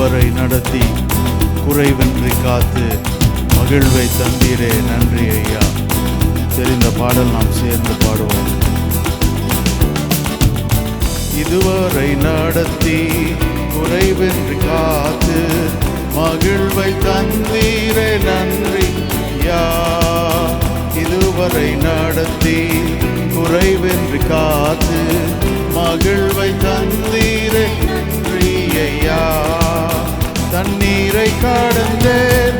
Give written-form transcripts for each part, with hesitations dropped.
இதுவரை நடத்தி குறைவின்றி காத்து மகிழ்வை தந்தீரே நன்றி ஐயா. தெரிந்த பாடல் நாம் சேர்ந்து பாடுவோம். இதுவரை நடத்தி குறைவின்றி காத்து மகிழ்வை தந்தீரே நன்றி ஐயா. இதுவரை நடத்தி குறைவின்றி காத்து மகிழ்வை தந்தீரே நன்றி ஐயா. தண்ணீரை கடந்தேன்,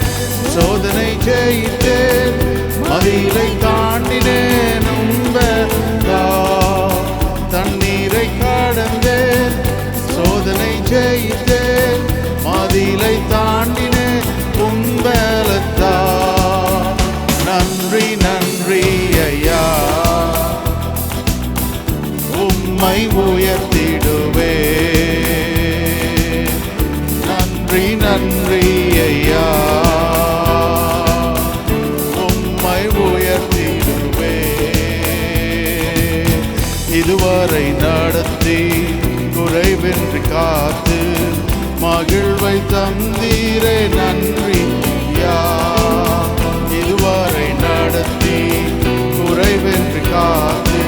சோதனை ஜெயித்தேன், மதிலை தாண்டினேன் உம்பதா. தண்ணீரை கடந்தேன், சோதனை ஜெயித்தேன், மதிலை தாண்டினேன் உம்பலத்தா. நன்றி நன்றி ஐயா, உம்மை உயர்த்திடுவே. நன்றி நன்றி ஐயா, உம்மை உயர்த்திடுவே. இதுவரை நடத்தி குறைவின்றி காத்து மகிழ்வை தந்தீரே நன்றி ஐயா. இதுவரை நடத்தி குறைவின்றி காத்து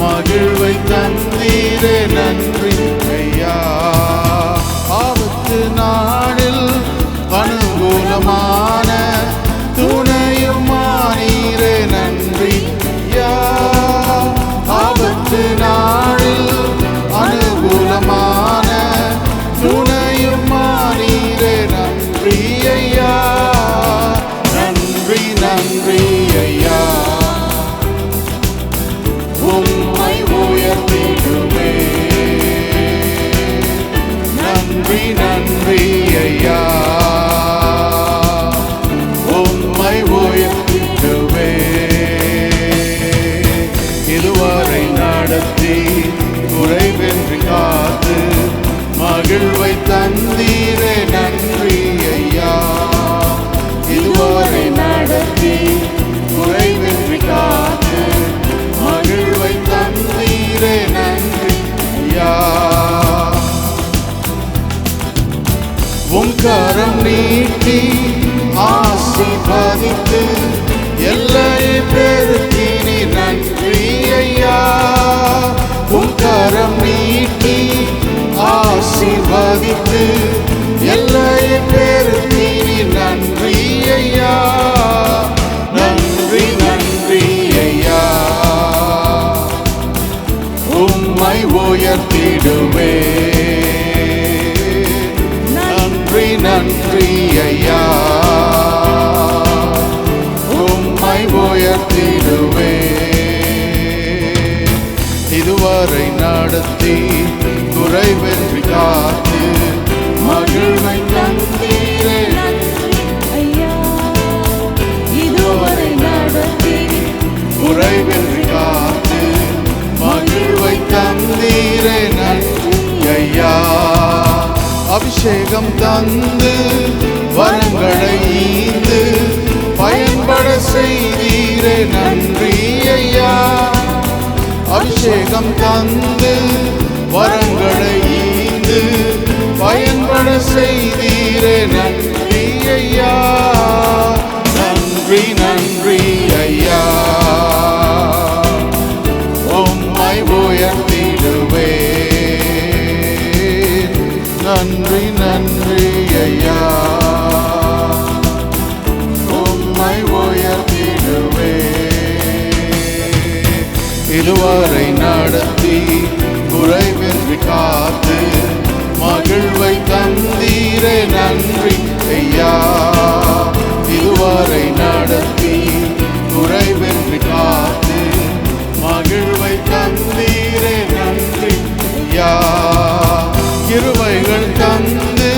மகிழ்வை தந்தீரே நன்றி ஐயா. ஆபத்து நாளில் அனுகூலமான துணையுமானீரே நன்றி ஐயா. ஆபத்து நாளில் அனுகூலமான துணையுமானீரே நன்றி ஐயா. நன்றி நன்றி ஐயா, உம்மை உயர்த்திடுவே. நன்றி நன்றி ஐயா, உம்மை உயர்த்திடுவே. இதுவரை நடத்தி குறைவின்றி காத்து மகிழ்வை தந்தீரே நன்றி ஐயா. இதுவரை நடத்தி குறைவின்றி காத்து மகிழ்வை தந்தீரே நன்றி ஐயா. உம் கரம் நீட்டி ஆசீர்வதித்து எல்லையை பெருக்கினி நன்றி ஐயா. உம் கரம் நீட்டி ஆசீர்வதித்து எல்லையை பெருக்கினி நன்றி ஐயா. நன்றி நன்றி ஐயா, உம்மை உயர்த்திடுவே. நன்றி நன்றி ஐயா, உம்மை உயர்த்திடுவே. இதுவரை நடத்தி குறைவின்றி காத்து மகிழ்வை தந்தீரே ஐயா. இதுவரை நடத்தி குறைவின்றி காத்து மகிழ்வை தந்தீரே நன்றி ஐயா. அபிஷேகம் தந்து வரங்களை ஈந்து பயன்பட செய்தீரே நன்றி ஐயா. அபிஷேகம் தந்து வரங்களை ஈந்து பயன்பட செய்தீரே நன்றி ஐயா. நன்றி நன்றி ஐயா, உம்மை உயர்த்திடுவே. நன்றி நன்றி ஐயா, உம்மை உயர்த்திடுவே. இதுவரை நடத்தி குறைவின்றி காத்து மகிழ்வை தந்தீரே நன்றி ஐயா. இதுவரை நடத்தி குறைவின்றி காத்து மகிழ்வை தந்தீரே நன்றி ஐயா. கிருபைகள் தந்து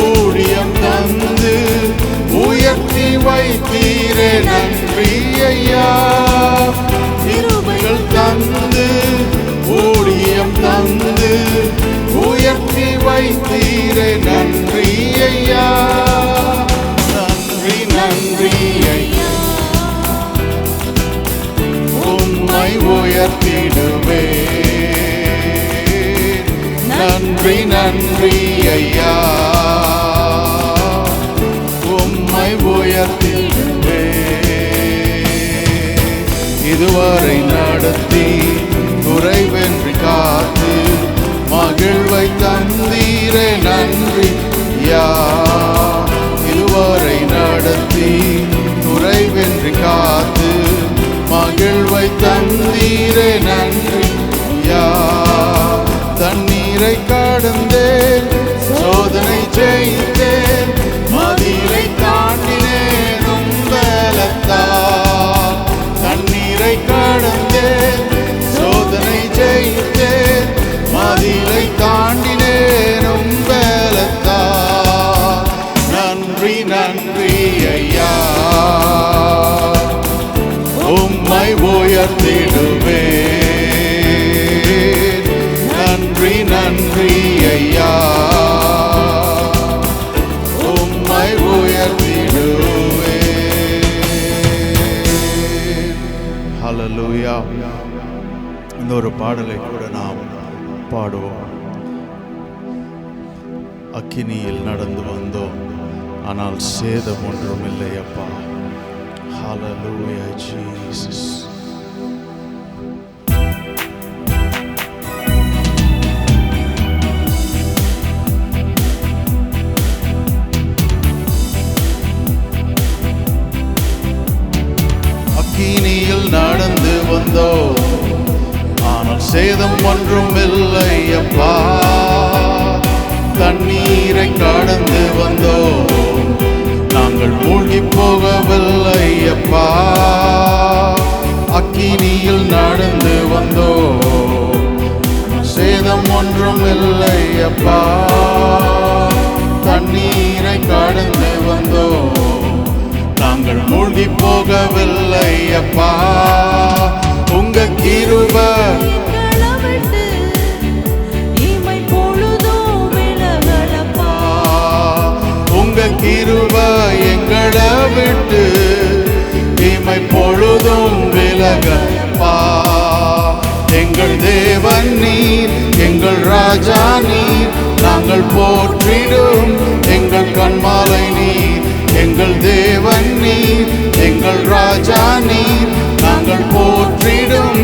ஊழியம் தந்து உயர்த்தி வைத்தீரே நன்றி ஐயா. கிருபைகள் தந்து ஊழியம் தந்து உயர்த்தி வைத்தீரே நன்றி ஐயா. நன்றி நன்றி ஐயா, உம்மை உயர்த்திடுவே. நன்றி நன்றி ஐயா, உம்மை உயர்த்திடுவே. இதுவரை நடத்தி குறைவென்று காத்து மகிழ்வை தந்தீரே நன்றி ஐயா. இதுவரை நடத்தி குறைவென்று காத்து மகிழ்வை தந்தீரே நன்றி ஐயா. தண்ணீரை கடந்தேன், சோதனை ஜெயித்தேன், மதிலை தாண்டினேன் உம்பலத்தால். தண்ணீரை கடந்தேன், சோதனை ஜெயித்தேன், மதிலை தாண்டினேன் உம்பலத்தால். நன்றி நன்றி ஐயா, உம்மை உயர்த்திடுவே. நன்றி நன்றி ஐயா, உம்மை உயர்த்திடுவே. ஹல்லேலூயா. இந்த ஒரு பாடலை கூட நாம் பாடுவோம். அக்கினியில் நடந்து வந்தோம், ஆனால் சேதம் ஒன்றும் இல்லை அப்பா. ஹல்லேலூயா ஜீசஸ். அக்கினியில் நடந்து வந்தோம், ஆனால் சேதம் ஒன்றும் இல்லை அப்பா. தண்ணீரை கடந்து வந்தோம், நாங்கள் மூழ்கி போகவில்லை அப்பா. அக்கினியில் நடந்து வந்தோம், சேதம் ஒன்றும் இல்லை அப்பா. தண்ணீரை கடந்து வந்தோம், நாங்கள் மூழ்கி போகவில்லை அப்பா. உங்க கிருபை கிருபை எங்களை விட்டு இமை பொழுதும் விலகப்பா. எங்கள் தேவன் நீர், எங்கள் ராஜா நீர், நாங்கள் போற்றிடும் எங்கள் கண்மாலை நீர். எங்கள் தேவன் நீர், எங்கள் ராஜா நீர், நாங்கள் போற்றிடும்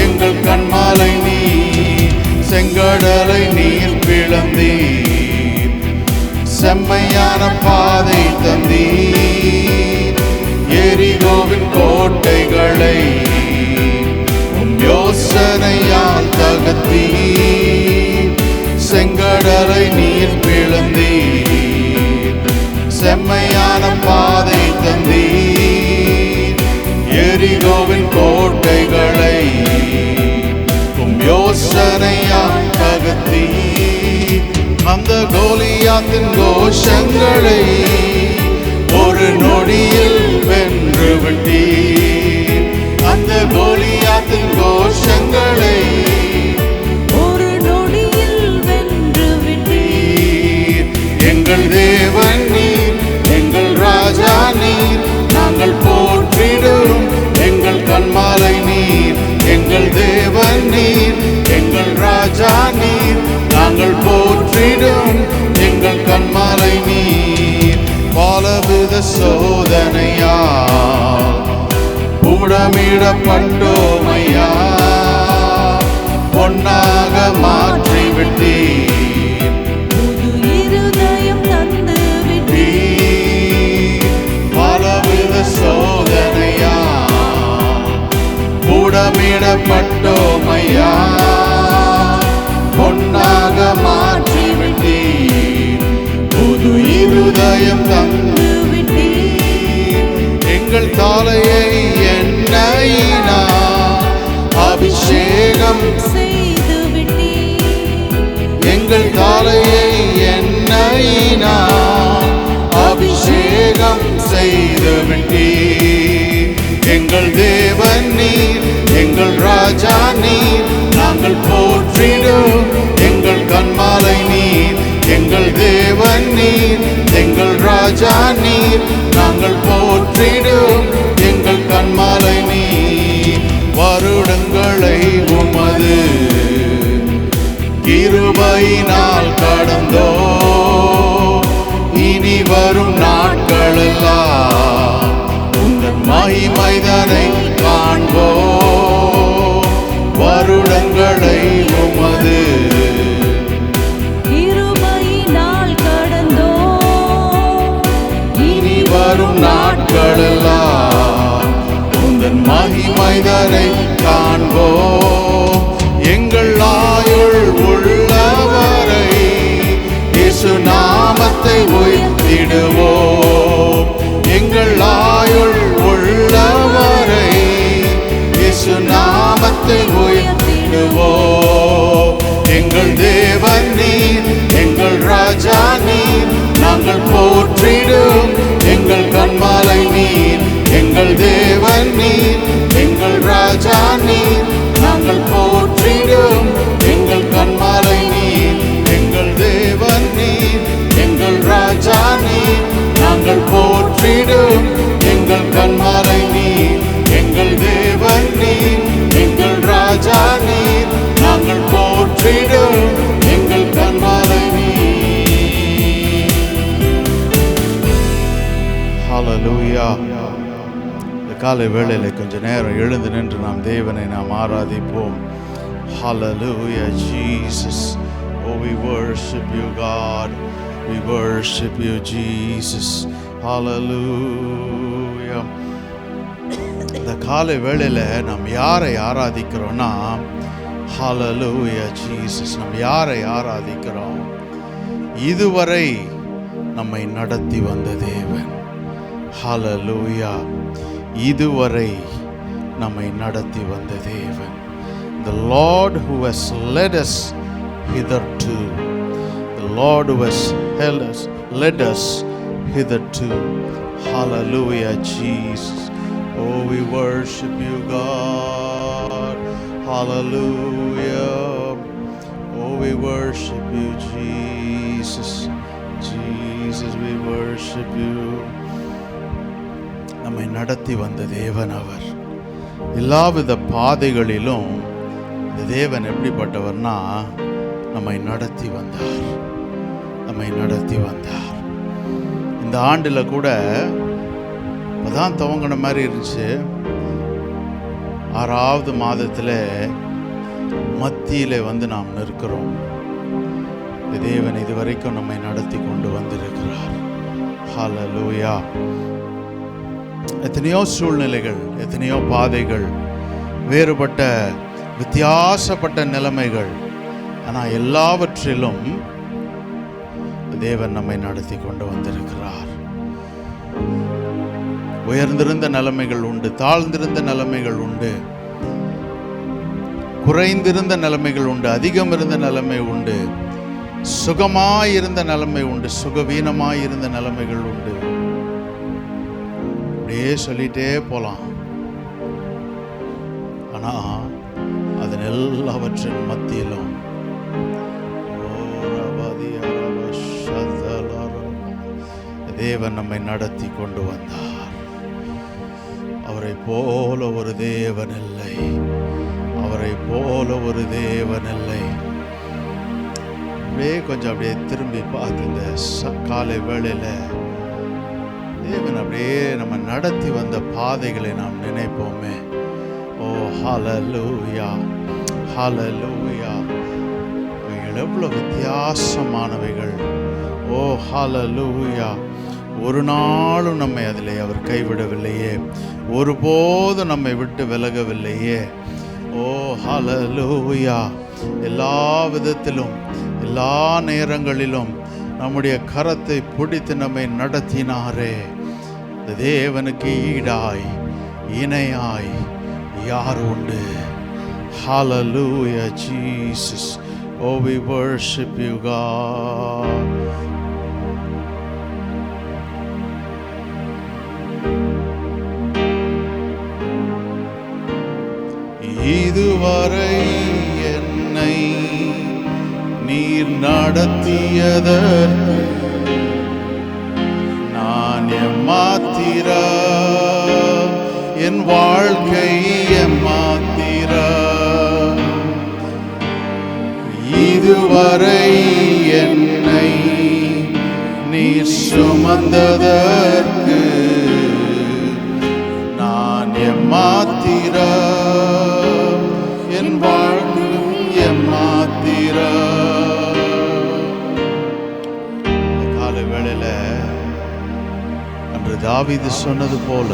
எங்கள் கண்மாலை நீர். செங்கடலை நீர் பிளந்தீர், செம்மையான பாதை தந்தீர். எரிகோவின் கோட்டைகளை யோசனையால் தகர்த்தீர். செங்கடலை நீர் பிளந்தீர், செம்மையான பாதை தந்தீர். எரிகோவின் கோட்டைகளை யோசனையால் தகர்த்தீர். அந்த கோலியாத்தின் கோஷங்களை ஒரு நொடியில் வென்று விட்டீர். அந்த கோலியாத்தின் கோஷங்களை ஒரு நொடியில் வென்று விட்டீர். எங்கள் தேவன் நீர், எங்கள் ராஜா நீர், நாங்கள் போற்றிடும் எங்கள் கண்மாலை நீர். எங்கள் தேவன் நீர், எங்கள் ராஜா நீர், நாங்கள் போற்றிடும் எங்கள் கண்மாலை நீர். பலவித சோதனையால் புடமிடப்பட்டோமையா, பொன்னாக மாற்றிவிட்டீர். புது இருதயம் தந்து விட்டீர். பலவித சோதனையால் புடமிடப்பட்டோமையா, பொன்னாக மாற்றிவிட்டீர். புது இருதயம் தந்து விட்டீர். எங்கள் தலையை எண்ணெயினால் அபிஷேகம் செய்து விட்டீர். எங்கள் தலையை எண்ணெயினால் அபிஷேகம் செய்து விட்டீர். எங்கள் தேவன் நீர், எங்கள் ராஜா நீர், நாங்கள் போற்றிடும் எங்கள் கண்மாலை நீர். எங்கள் தேவன் நீர், எங்கள் ராஜா நீர், நாங்கள் போற்றிடும் எங்கள் கண்மாலை நீர். வருடங்களை உமது கிருபையினால் உமது கிருபையினால் கடந்தோம். இனி வரும் நாட்களெல்லாம் உந்தன் மகிமைதனை காண்போம். எங்கள் ஆயுள் உள்ளவரை இயேசு நாமத்தை உயர்த்திடுவோம். எங்கள் ஆயுள் உள்ளவரை இயேசு நாமத்தை உயர்த்திடுவோம். எங்கள் தேவன் நீர், எங்கள் ராஜா நீர், நாங்கள் போற்றிடும் எங்கள் கண்மாலை நீர். எங்கள் தேவன் நீர், எங்கள் ராஜா நீர், நாங்கள் போற்றிடும் எங்கள் கண்மாலை நீர். எங்கள் தேவன் நீர், எங்கள் ராஜா நீர், நாங்கள் போற்றிடும் எங்கள் கண்மாலை நீர். எங்கள் தேவன் நீர், எங்கள் ராஜா நீர், நாங்கள் போற்றிடும் எங்கள் கண்மாலை நீர். ஹல்லேலூயா. இந்த காலை வேளையில கொஞ்ச நேரம் எழுந்து நின்று நாம் தேவனை நாம் ஆராதிப்போம். Hallelujah, Jesus. Oh, we worship you, God. We worship you, Jesus. Hallelujah. இந்த காலை வேளையில நாம் யாரை ஆராதிக்கிறோம்னா, Hallelujah, Jesus. நாம் யாரை ஆராதிக்கிறோம்? இதுவரை நம்மை நடத்தி வந்த தேவன். Hallelujah. இதுவரை நம்மை நடத்தி வந்த தேவன். The Lord who has led us hitherto. The Lord who has led us hitherto. Hallelujah, Jesus. Oh, we worship you, God. Hallelujah. Oh, we worship you, Jesus. Jesus, we worship you. நம்மை நடத்தி வந்த தேவன் அவர். எல்லாவித பாதைகளிலும் இந்த தேவன் எப்படிப்பட்டவர்னா, நம்மை நடத்தி வந்தார். நம்மை நடத்தி வந்தார். இந்த ஆண்டில் கூட இப்போதான் துவங்கின மாதிரி இருந்துச்சு. 6வது மாதத்தில் மத்தியிலே வந்து நாம் நிற்கிறோம். தேவன் இதுவரைக்கும் நம்மை நடத்தி கொண்டு வந்திருக்கிறார். ஹல்லேலூயா. எத்தனையோ சூழ்நிலைகள், எத்தனையோ பாதைகள், வேறுபட்ட வித்தியாசப்பட்ட நிலைமைகள், ஆனால் எல்லாவற்றிலும் தேவன் நம்மை நடத்தி கொண்டு வந்திருக்கிறார். உயர்ந்திருந்த நிலைமைகள் உண்டு, தாழ்ந்திருந்த நிலைமைகள் உண்டு, குறைந்திருந்த நிலைமைகள் உண்டு, அதிகம் இருந்த நிலைமை உண்டு, சுகமாயிருந்த நிலைமை உண்டு, சுகவீனமாயிருந்த நிலைமைகள் உண்டு. அப்படியே சொல்லிட்டே போலாம். ஆனா அதன் எல்லாவற்றின் மத்தியிலும் தேவன் நம்மை நடத்தி கொண்டு வந்தார். அவரை போல ஒரு தேவன் இல்லை. அவரை போல ஒரு தேவன் இல்லை. அப்படியே கொஞ்சம் அப்படியே திரும்பி பார்த்து இந்த காலை வேளையில தேவன் அப்படியே நம்ம நடத்தி வந்த பாதைகளை நாம் நினைப்போமே. ஓ ஹல்லேலூயா, ஹல்லேலூயா. அவைகள் எவ்வளவு வித்தியாசமானவைகள். ஓ ஹல்லேலூயா. ஒரு நாளும் நம்மை அதில் அவர் கைவிடவில்லையே, ஒருபோதும் நம்மை விட்டு விலகவில்லையே. ஓ ஹல்லேலூயா. எல்லா விதத்திலும் எல்லா நேரங்களிலும் நம்முடைய கரத்தை பிடித்து நம்மை நடத்தினாரே. இந்த தேவனுக்கு ஈடாய் இணையாய் யார் உண்டு? Hallelujah, Jesus. Oh, we worship you, God. இதுவரை என்னை நீர் நடத்தியதற்கு நான் எம்மாத்திர, என் வாழ்க்கை எம்மாத்திர. இதுவரை என்னை நீர் சுமந்ததற்கு நான் எம்மாத்திர, என் வாழ்க்கை தாவீது சொன்னது போல,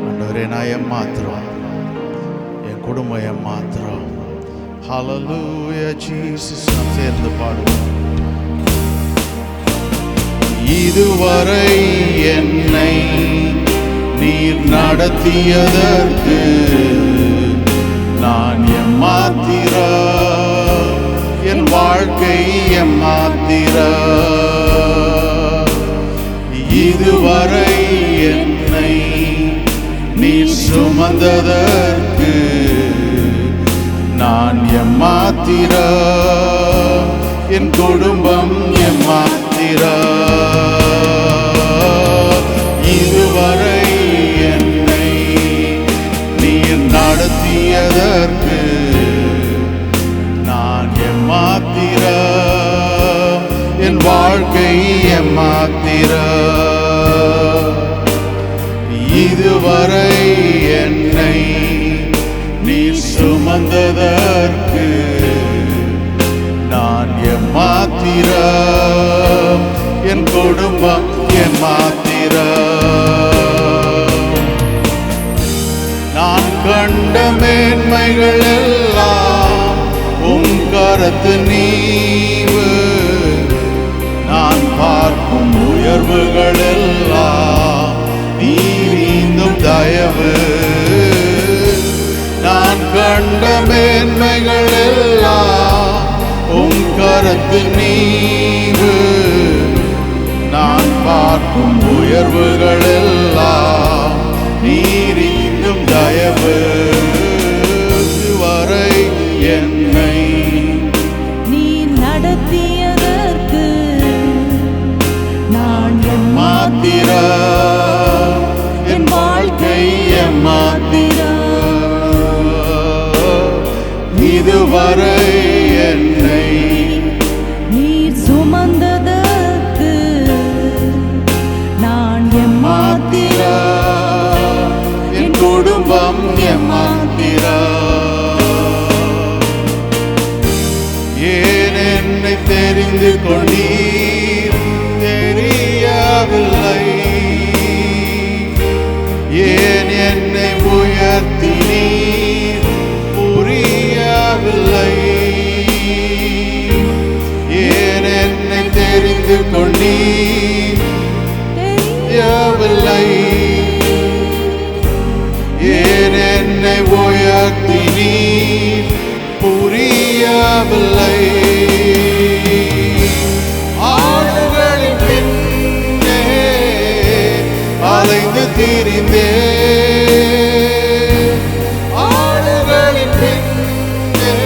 ஆண்டவரே நான் ஏமாத்துறோம், என் குடும்பம் ஏமாத்துறோம். ஹல்லேலூயா ஜீசஸ். நாம் சேர்ந்து பாடுவோம். இதுவரை என்னை நீர் நடத்தியதற்கு நான் ஏமாத்திர, என் வாழ்க்கை ஏமாத்திர. இதுவரை என்னை நீர் சுமந்ததற்கு நான் ஏமாத்திர, என் குடும்பம் ஏமாத்திர. இதுவரை என்னை நீர் நடத்தியதற்கு நான் ஏமாத்திர, என் வாழ்க்கை ஏமாத்திர. இதுவரை என்னை நீர் சுமந்ததற்கு நான் ஏமாத்திர, என் குடும்பம் ஏமாத்திர. நான் கண்ட மேன்மைகள் எல்லாம் உம் கரத்து நீவு, நான் பார்க்கும் உயர்வுகள் எல்லாம் நீரிந்தும் தயவு. நான் கண்ட மேன்மைகள் எல்லாம் உம் கரத்து நீவு, நான் பார்க்கும் உயர்வுகள் எல்லாம் நீரிந்தும் தயவு. வரை என்னை நீர் நடத்தியதற்கு நான் ஏமாத்திர, என் வாழ்க்கை ஏமாத்திர. இதுவரை என்னை நீர் சுமந்ததற்கு நான் ஏமாத்திர, என் குடும்பம் ஏமாத்திர. ஏன் என்னை தெரிந்து கொண்டீர் தெரியவில்லை, ஏன் என்னை உயர்த்தினீர் புரியவில்லை, ஏன் என்னை தெரிந்து கொண்டீர் தெரியவில்லை, ஏன் என்னை உயர்த்தினீர் புரியவில்லை. ஆடுகளின் பின்னே அலைந்து திரிந்தே, ஆடுகளின் பின்னே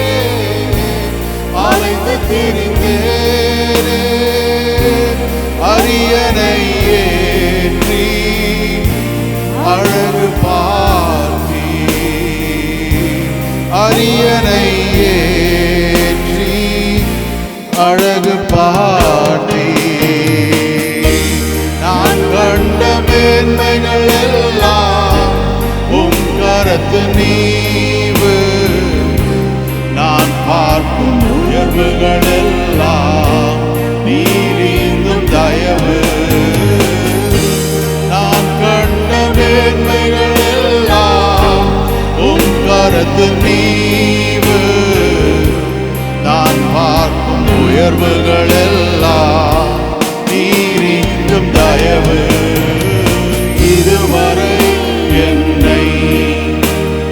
அலைந்து திரிந்தேனே. அரியணை ஏற்றி அழகு பார்த்தி, அரியணை ஏற்றி அழகு பாட்டி. நான் கண்ட மேன்மைகள் எல்லாம் உம் கரத்து நீவு, நான் பார்க்கும் உயர்வுகள் எல்லாம் நீரிந்தும் தயவு. நான் கண்ட மேன்மைகள் எல்லாம் உம் கரத்து நீவு, நான் பார்க்கும் உயர்வுகள் எல்லாம் நீரிந்தும் தயவு. இதுவரை என்னை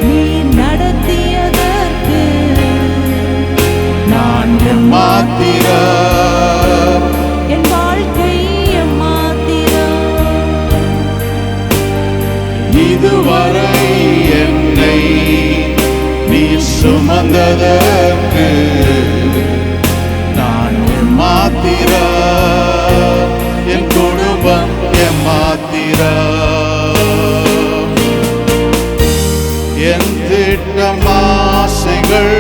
நீர் நடத்தியதற்கு நான் ஏமாத்திர, என் வாழ்க்கை ஏமாத்திர. இதுவரை என்னை நீர் சுமந்ததற்கு நான் ஏமாத்திர, என் குடும்பம் ஏமாத்திர. என் திட்டம் ஆசைகள்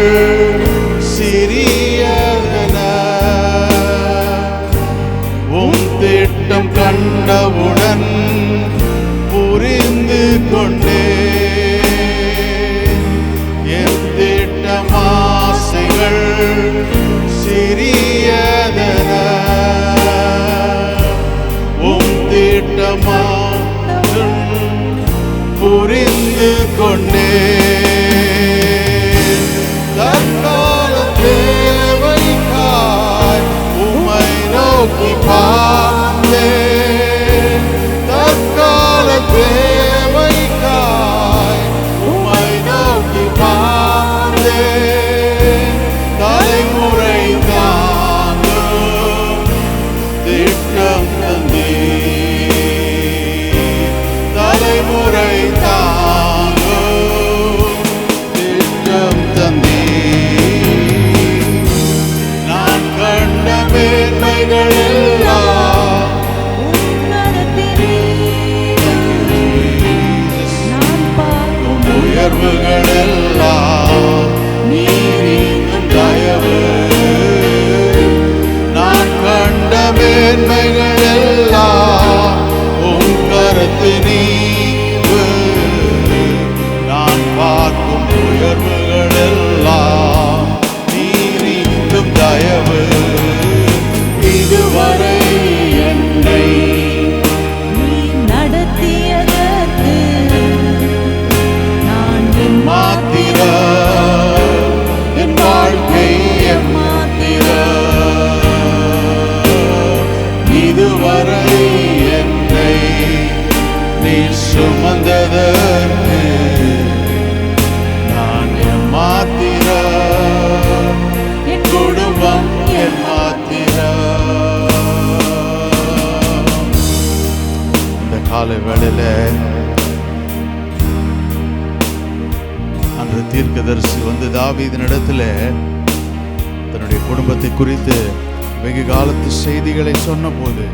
சிறியதென, உம் திட்டம் கண்டவுடன் புரிந்து கொண்டே. என் திட்டம் ஆசைகள் சிறியதென, உம் திட்டம் புரிந்து கொண்டே தற்கால தேவைக்காய் உம்மை நோக்கி பார்த்தேன். தற்கால தேவைக்காய் உம்மை நோக்கி பார்த்தேன். தலைமுறை தாங்கும் திட்டம் தந்தீர். தலைமுறை தாங்கும் திட்டம் தந்தீர். நான் கண்ட மேன்மைகள் எல்லாம் உயர்வுகள் எல்லாம் நீரின் தயவு. நான் கண்ட மேன்மைகள் எல்லாம் உம் கரத்து நீவு. நான் பார்க்கும் உயர்வுகள் எல்லாம் நீரின் தயவு. இதுவரை என்னை நீ நடத்தியதற்கு நான் மாத்திர என் வாழ்க்கை மாத்திர. இதுவரை என்னை நீ சுமந்ததற்கு நான் மாத்திர. என் குடும்பம் என் மாத்திர. இந்த காலை வேளையில அன்று தீர்க்கதரிசி வந்து தாவீதினிடத்துல தன்னுடைய குடும்பத்தை குறித்து வெகு காலத்து செய்திகளை சொன்னபோது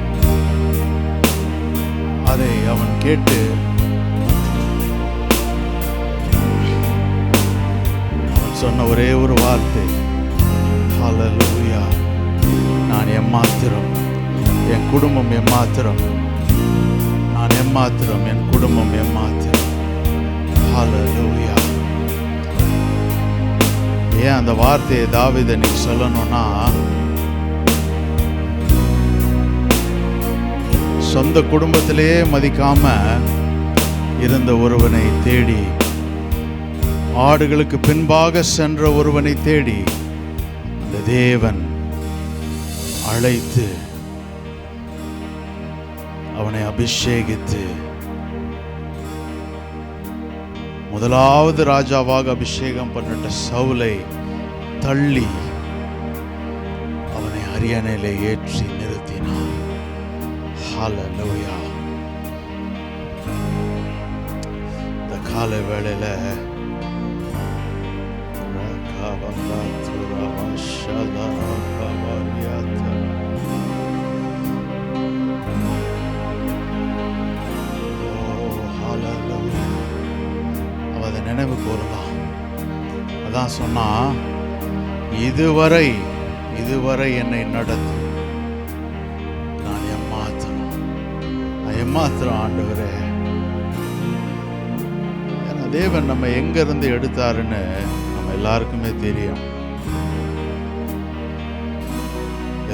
அதை அவன் கேட்டு அவன் சொன்ன ஒரே ஒரு வார்த்தை, ஹல்லேலூயா, நான் எம்மாத்திரம், என் குடும்பம் எம்மாத்திரம், நான் எம்மாத்திரம், என் குடும்பம் எம்மாத்திரம். ஹல்லேலூயா. ஏன் அந்த வார்த்தையை தாவீது நீ சொல்லணும்னா, சொந்த குடும்பத்திலேயே மதிக்காம இருந்த ஒருவனை தேடி, ஆடுகளுக்கு பின்பாக சென்ற ஒருவனை தேடி அந்த தேவன் அழைத்து அவனை அபிஷேகித்து முதலாவது ராஜாவாக அபிஷேகம் பண்ணிட்ட சவுலை தள்ளி அவனை அரியணையிலே ஏற்றி நிறுத்தினார். ஹல்லேலூயா. இந்த காலை வேளையில அவ நினைவு கூறலாம். அதான் சொன்னா, இதுவரை என்னை நடத்து, நான் எம்மாத்திரம் ஆண்டவரே. ஏன்னா தேவன் நம்ம எங்க இருந்து எடுத்தாருன்னு நம்ம எல்லாருக்குமே தெரியும்.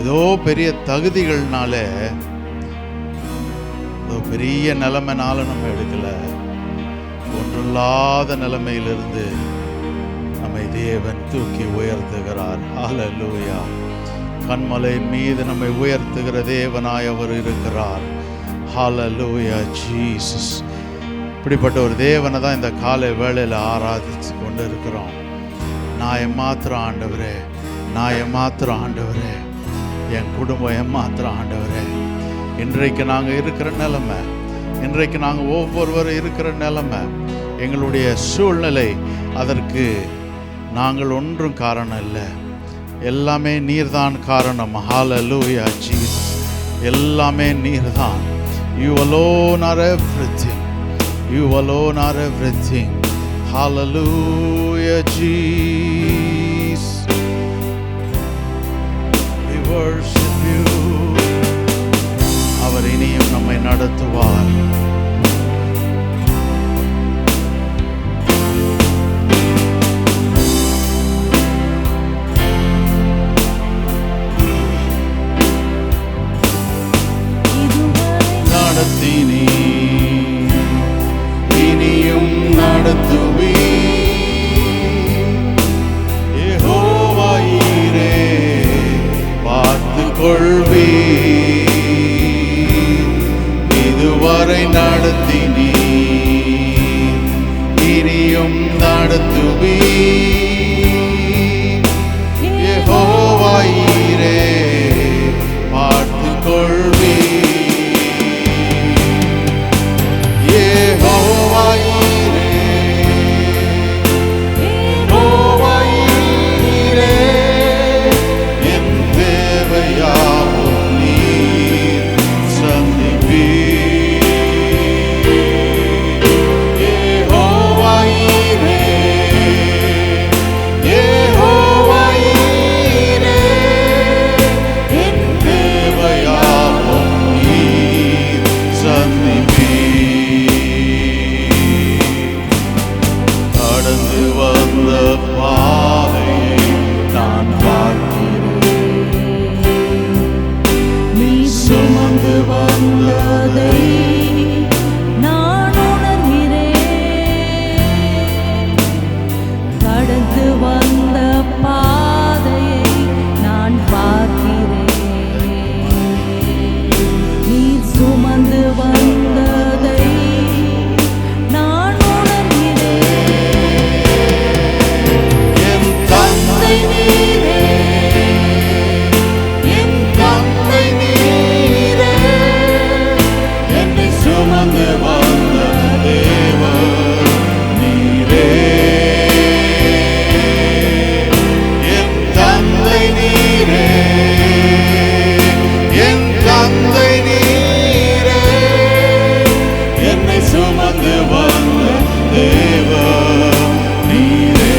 ஏதோ பெரிய தகுதிகள்னால, ஏதோ பெரிய நிலைமைனால நம்ம எடுக்கல. ஒன்றில்லாத நிலைமையிலிருந்து நம்மை தேவன் தூக்கி உயர்த்துகிறார். ஹல்லேலூயா. கன்மலையின் மீது நம்மை உயர்த்துகிற தேவனாய் அவர் இருக்கிறார். ஹல்லேலூயா ஜீசஸ். இப்படிப்பட்ட ஒரு தேவனை தான் இந்த காலை வேளையில் ஆராதிச்சு கொண்டு இருக்கிறோம். நான் எம்மாத்திரம் ஆண்டவரே, நான் எம்மாத்திரம் ஆண்டவரே, என் குடும்பம் எம்மாத்திரம் ஆண்டவரே. இன்றைக்கு நாங்கள் இருக்கிற நிலைமை, இன்றைக்கு நாங்கள் ஒவ்வொருவரும் இருக்கிற நிலைமை, எங்களுடைய சூழ்நிலை, அதற்கு நாங்கள் ஒன்றும் காரணம் இல்லை. எல்லாமே நீர்தான் காரணம். ஹல்லேலூயா ஜீசஸ். எல்லாமே நீர்தான். You alone are everything. You alone are everything. Hallelujah Jesus. We worship you. அவர் இனியும் நம்மை நடத்துவார். நடத்தினீ, இனியும் நடத்துவி. யெகோவா ஈரே பார்த்து கொள்வி. இதுவரை நடத்தினி இனியும் நடத்துவி. யெகோவா ஈரே பார்த்து கொள்வி. யெகோவா ஈரே, யெகோவா ஈரே, என் தேவையாவும் நீர் சந்திப்பீர். யெகோவா ஈரே, யெகோவா ஈரே, என் தேவையாவும் நீர் சந்திப்பீர். கடந்து வந்த பாதையை நான் பார்க்கிறேன். நீ சுமந்து வந்ததை நான் உணர்கிறேன். கடந்து வந்த பாதையை நான் பார்க்கிறேன். நீ சுமந்து வந்ததை நான் உணர்கிறேன். என் தந்தை நீரே, என் தந்தை நீரே, என்னை சுமந்து வந்த தேவன் நீரே. என் தந்தை நீரே, என் தந்தை நீரே, என்னை சுமந்து வந்த தேவன் நீரே.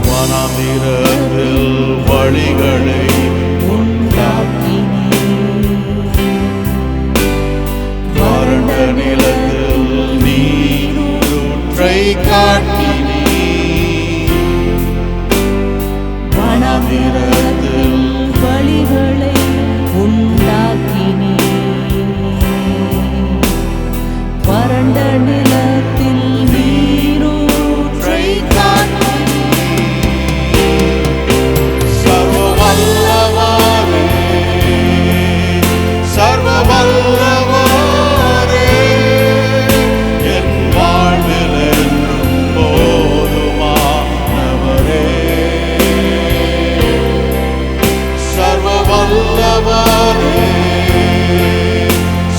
வனாந்திரத்தில் வழிகளை வறண்ட நிலத்தில் நீரூற்றை காட்டினீ. வனாந்திரத்தில் வழிகளை உண்டாக்கினீ. வறண்ட நிலத்தில் நீரூற்றை காட்டினீ. சர்வ வல்லவரே, சர்வ வல்லவரே, என் வாழ்வில் என்றும் போதுமானவரே. சர்வ வல்லவரே,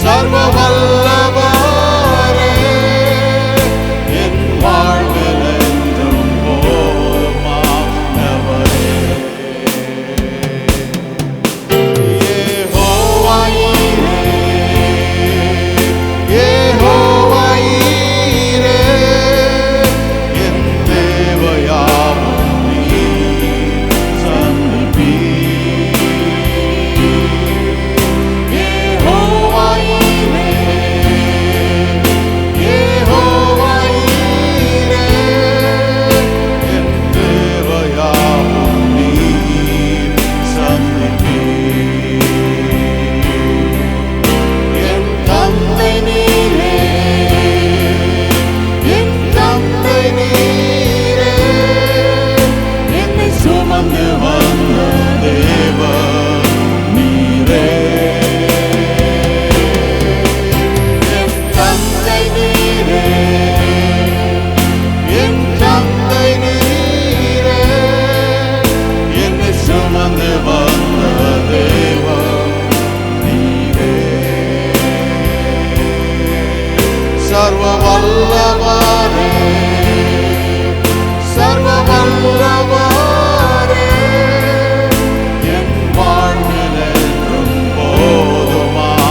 சர்வ வல்லவரே, என் வாழ்வில் என்றும் போதுமானவரே. யெகோவா ஈரே, யெகோவா ஈரே, என் தேவையாவும் நீர் சந்திப்பீர். யெகோவா ஈரே, யெகோவா ஈரே, என் தேவையாவும் நீர் சந்திப்பீர். என் தந்தை நீரே, என் தந்தை நீரே, என்னை சுமந்து வந்த தேவன் நீரே. என் தந்தை நீரே, என் தந்தை நீரே, என்னை சுமந்து வந்த தேவன் நீரே. சர்வ வல்லவரே, சர்வ வல்லவரே, என் வாழ்வில் என்றும் போதுமானவரே.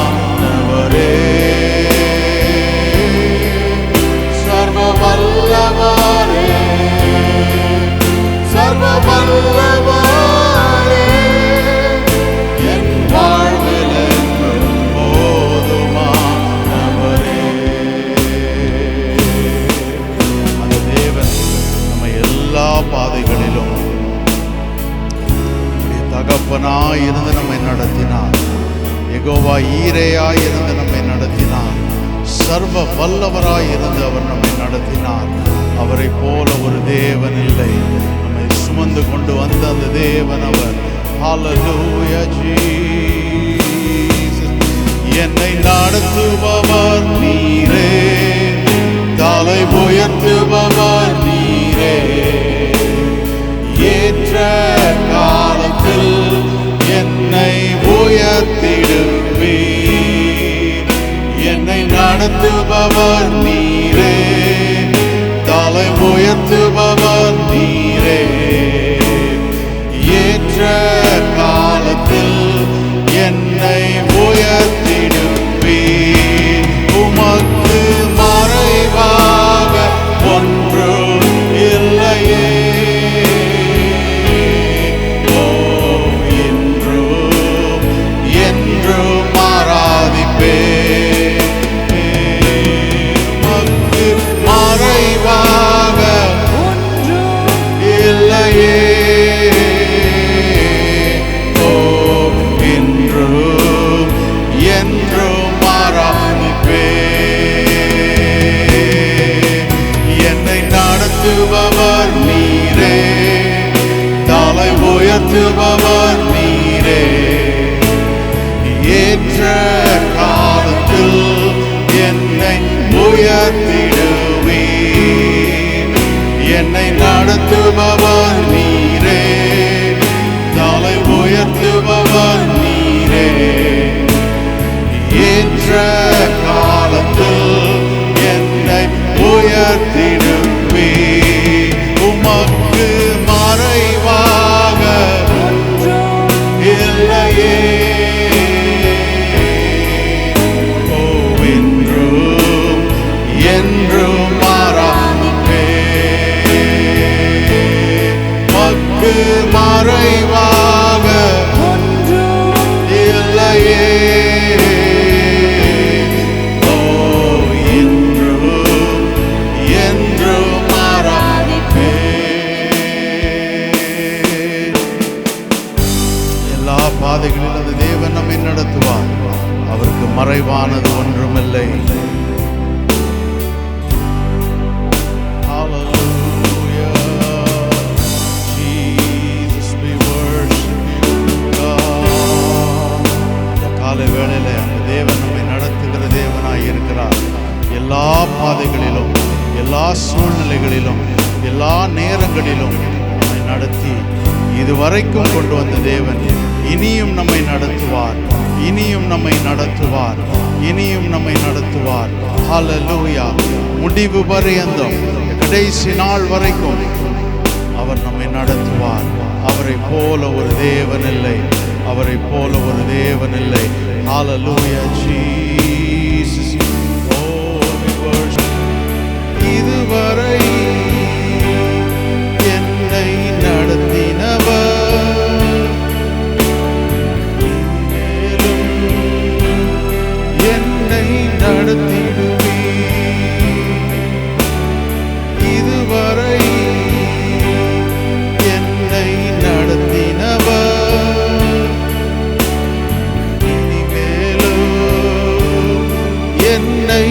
சர்வ வல்லவரே, சர்வ வல்லவரே, என் வாழ்வில் என்றும் போதுமானவரே. சர்வ வல்லவராய் இருந்து அவர் நம்மை நடத்தினார். அவரை போல ஒரு தேவன் இல்லை. நம்மை சுமந்து கொண்டு வந்த அந்த தேவன் அவர். ஹல்லேலூயா ஜீசஸ். என்னை நடத்துபவர் நீரே, தலை உயர்த்துபவர் நீரே, ஏற்ற காலத்தில் என்னை உயர்த்திடுவீர். என்னை நடத்துபவர் நீரே, தலை உயர்த்துபவர் நீரே, ஏற்ற காலத்தில் என்னை உயர்த்திடுவீர். உமக்கு மறைவாக ஒன்றும் இல்லையே. ஓ, என்றும் என்றும் ஆராதிப்பேன். உமக்கு மறைவாக இல்லையே. ஓ, என்றும் என்றும் ஆராதிப்பேன். என்னை நடத்துபவர் நீரே, தலை உயர்த்துபவர் நீரே, ஏற்ற காலத்தில் என்னை உயர்த்திடுவீர். என்னை நடத்துபவர் நீரே, தலை உயர்த்துபவர் நீரே, ஏற்ற காலத்தில் என்னை உயர்த்திடுவீர். உமக்கு மறைவாக இல்லையே. ஓ, என்றும் என்றும் ஆராதிப்பேன். உமக்கு மறைவாக இல்லையே. ஓ, என்றும் என்றும் ஆராதிப்பேன். எல்லா பாதைகளிலும் அந்த தேவன் நம்மை நடத்துவார். அவருக்கு மறைவானது ஒன்றுமில்லை. Hallelujah. Jesus, we worship you, God. இந்த காலை வேளையில அந்த தேவன் நம்மை நடத்துகிற தேவனாய் இருக்கிறார். எல்லா பாதைகளிலும், எல்லா சூழ்நிலைகளிலும், எல்லா நேரங்களிலும் நம்மை நடத்தி இதுவரைக்கும் கொண்டு வந்த தேவன் இனியும் நம்மை நடத்துவார், இனியும் நம்மை நடத்துவார், இனியும் நம்மை நடத்துவார். ஹல்லேலூயா. முடிவு பரியந்தம், கடைசி நாள் வரைக்கும் அவர் நம்மை நடத்துவார். அவரை போல ஒரு தேவன் இல்லை, அவரை போல ஒரு தேவன் இல்லை. Hallelujah Jesus. Oh, we worship. இதுவரை என்னை நடத்தினவர், மேலும் என்னை நடத்திடுவீர். இதுவரை என்னை நடத்தினவர், இனிமேலும் என்னை